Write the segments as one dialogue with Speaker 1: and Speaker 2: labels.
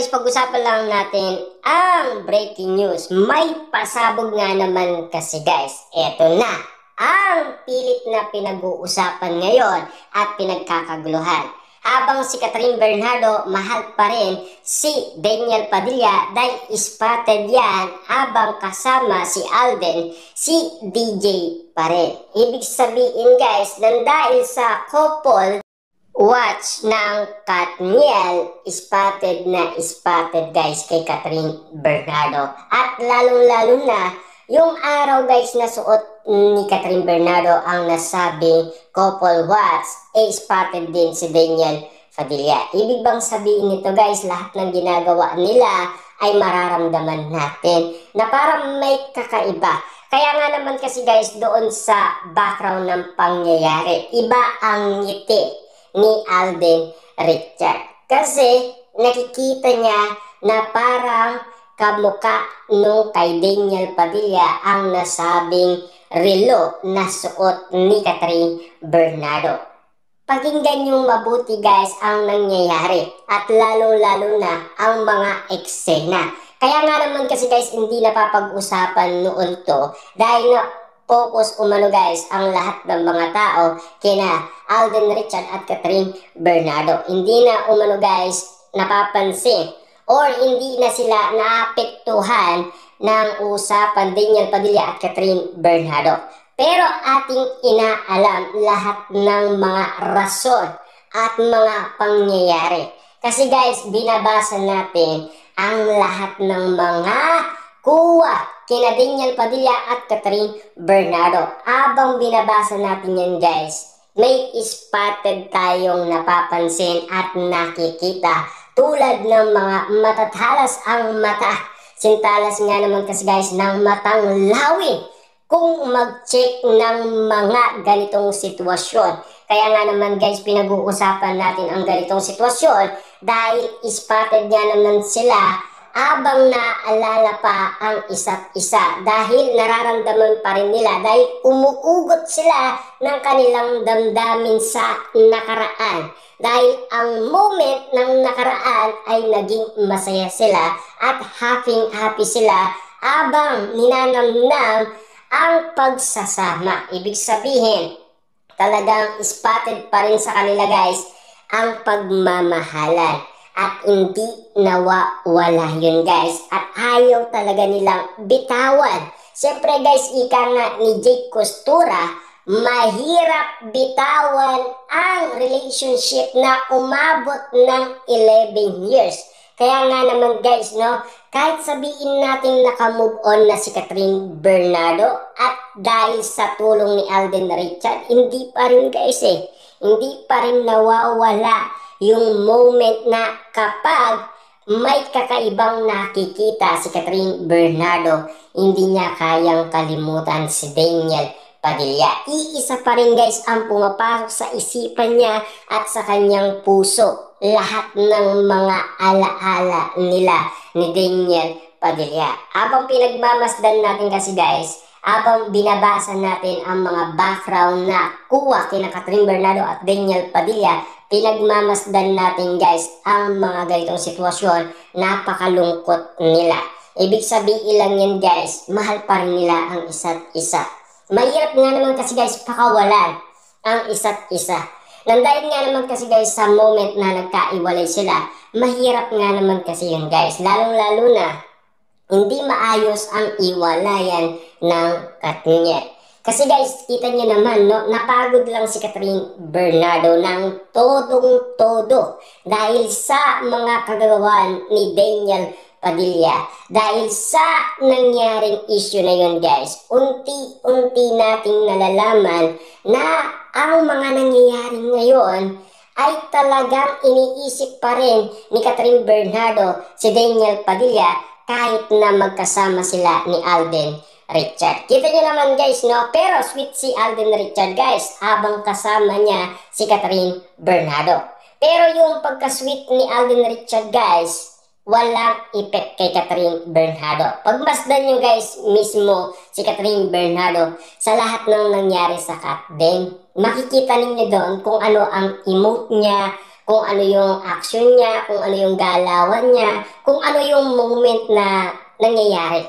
Speaker 1: guys, pag-usapan lang natin ang breaking news. May pasabog nga naman kasi guys. Eto na ang pilit na pinag-uusapan ngayon at pinagkakaguluhan. Habang si Catherine Bernardo mahal pa rin si Daniel Padilla dahil spotted yan habang kasama si Alden, si DJ pa rin. Ibig sabihin guys, dahil sa couple watch ng Katniel, spotted na spotted guys kay Catherine Bernardo. At lalong-lalo na yung araw guys na suot ni Catherine Bernardo ang nasabing couple watch, spotted din si Daniel Padilla. Ibig bang sabihin nito guys, lahat ng ginagawa nila ay mararamdaman natin na parang may kakaiba. Kaya nga naman kasi guys, doon sa background ng pangyayari, iba ang ngiti ni Alden Richard. Kasi nakikita niya na parang kamukha nung kay Daniel Padilla ang nasabing relo na suot ni Catherine Bernardo. Pakinggan yung mabuti guys ang nangyayari at lalo-lalo na ang mga eksena. Kaya nga naman kasi guys, hindi napapag-usapan noon to dahil na focus umano guys ang lahat ng mga tao kina Alden Richard at Catherine Bernardo. Hindi na umano guys napapansin or hindi na sila naapektuhan ng usapan Daniel Padilla at Catherine Bernardo. Pero ating inaalam lahat ng mga rason at mga pangyayari. Kasi guys, binabasa natin ang lahat ng mga kuha kina Daniel Padilla at Catherine Bernardo. Abang binabasa natin yan guys, may spotted tayong napapansin at nakikita tulad ng mga matatalas ang mata. Sintalas nga naman kasi guys ng matang lawin kung mag-check ng mga ganitong sitwasyon. Kaya nga naman guys, pinag-uusapan natin ang ganitong sitwasyon dahil spotted nga naman sila abang naalala pa ang isa't isa dahil nararamdaman pa rin nila dahil umuugot sila ng kanilang damdamin sa nakaraan. Dahil ang moment ng nakaraan ay naging masaya sila at happy sila abang ninanamnam ang pagsasama. Ibig sabihin, talagang spotted pa rin sa kanila guys ang pagmamahalan. At hindi nawawala yun guys. At ayaw talaga nilang bitawan. Siyempre guys, ika nga ni Jake Costura, mahirap bitawan ang relationship na umabot ng 11 years. Kaya nga naman guys, no, kahit sabihin natin nakamove on na si Catherine Bernardo at dahil sa tulong ni Alden Richard, hindi pa rin guys hindi pa rin nawawala yung moment na kapag may kakaibang nakikita si Catherine Bernardo, hindi niya kayang kalimutan si Daniel Padilla. Iisa pa rin guys ang pumapasok sa isipan niya at sa kanyang puso. Lahat ng mga alaala nila ni Daniel Padilla. Habang pinagmamasdan natin kasi guys, habang binabasa natin ang mga background na kuha kina Catherine Bernardo at Daniel Padilla, pinagmamasdan natin guys ang mga ganitong sitwasyon, napakalungkot nila. Ibig sabihin lang yan guys, mahal pa rin nila ang isa't isa. Mahirap nga naman kasi guys pakawalan ang isa't isa. Nandahil nga naman kasi guys sa moment na nagkaiwalay sila, mahirap nga naman kasi yun guys. Lalong-lalo na hindi maayos ang iwalayan ng Katniel. Kasi guys, kita niyo naman, no, napagod lang si Catherine Bernardo ng todong-todo dahil sa mga kagagawan ni Daniel Padilla. Dahil sa nangyaring issue na yun guys, unti-unti nating nalalaman na ang mga nangyayari ngayon ay talagang iniisip pa rin ni Catherine Bernardo si Daniel Padilla kahit na magkasama sila ni Alden Richard. Kita nyo naman guys, no? Pero sweet si Alden Richard guys habang kasama niya si Catherine Bernardo. Pero yung pagka-sweet ni Alden Richard guys, walang effect kay Catherine Bernardo. Pagmasdan nyo guys mismo si Catherine Bernardo sa lahat ng nangyari sa Katden, makikita ninyo doon kung ano ang emote niya, kung ano yung action niya, kung ano yung galawan niya, kung ano yung moment na nangyayari.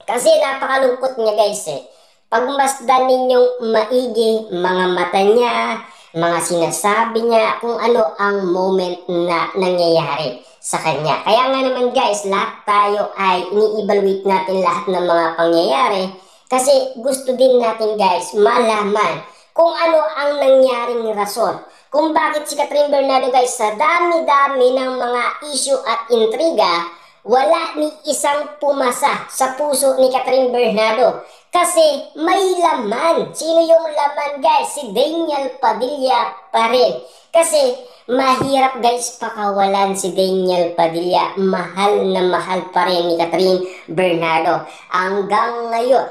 Speaker 1: Kasi napakalungkot niya guys eh. Pagmasdan ninyong maigi mga mata niya, mga sinasabi niya, kung ano ang moment na nangyayari sa kanya. Kaya nga naman guys, lahat tayo ay ini-evaluate natin lahat ng mga pangyayari kasi gusto din natin guys malaman kung ano ang nangyaring rason. Kung bakit si Catherine Bernardo guys sa dami-dami ng mga issue at intriga, wala ni isang pumasa sa puso ni Catherine Bernardo. Kasi may laman. Sino yung laman guys? Si Daniel Padilla pa rin. Kasi mahirap guys pakawalan si Daniel Padilla. Mahal na mahal pa rin ni Catherine Bernardo. Hanggang ngayon,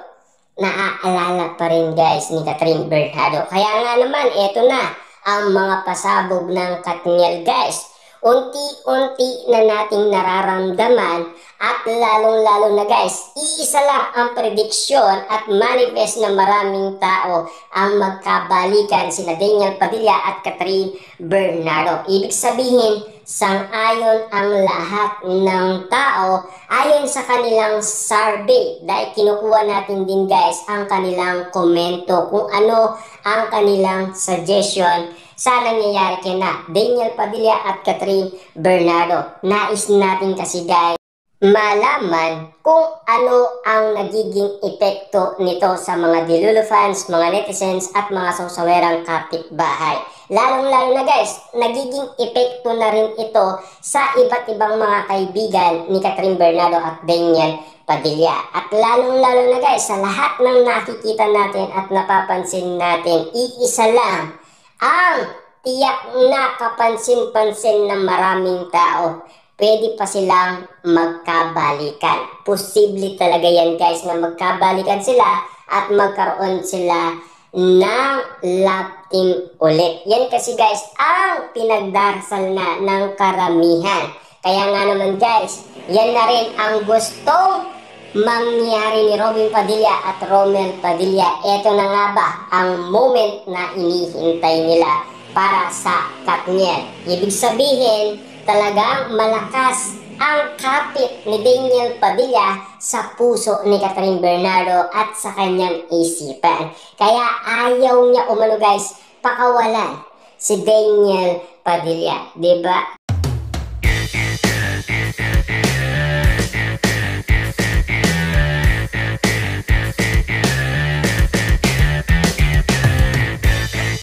Speaker 1: naaalala pa rin guys ni Catherine Bernardo. Kaya nga naman, eto na ang mga pasabog ng Katniel guys. Unti-unti na nating nararamdaman at lalong-lalo na guys, iisa lang ang prediksyon at manifest na maraming tao ang magkabalikan sina Daniel Padilla at Catherine Bernardo. Ibig sabihin, sang-ayon ang lahat ng tao ayon sa kanilang survey dahil kinukuha natin din guys ang kanilang komento kung ano ang kanilang suggestion sa nangyayari kina Daniel Padilla at Catherine Bernardo. Nais natin kasi guys malaman kung ano ang nagiging epekto nito sa mga Delulu fans, mga netizens at mga sausawerang kapitbahay. Lalong-lalo na guys, nagiging epekto na rin ito sa iba't ibang mga kaibigan ni Catherine Bernardo at Daniel Padilla. At lalong-lalo na guys, sa lahat ng nakikita natin at napapansin natin, iisa lang ang tiyak na kapansin-pansin ng maraming tao. Pwede pa silang magkabalikan. Posible talaga yan guys na magkabalikan sila at magkaroon sila ng love team ulit. Yan kasi guys ang pinagdarasal na ng karamihan. Kaya nga naman guys, yan na rin ang gustong mangyari ni Robin Padilla at Romel Padilla. Ito na nga ba ang moment na inihintay nila para sa Katniel. Ibig sabihin, talagang malakas ang kapit ni Daniel Padilla sa puso ni Catherine Bernardo at sa kanyang isipan. Kaya ayaw niya umano guys pakawalan si Daniel Padilla, 'di ba?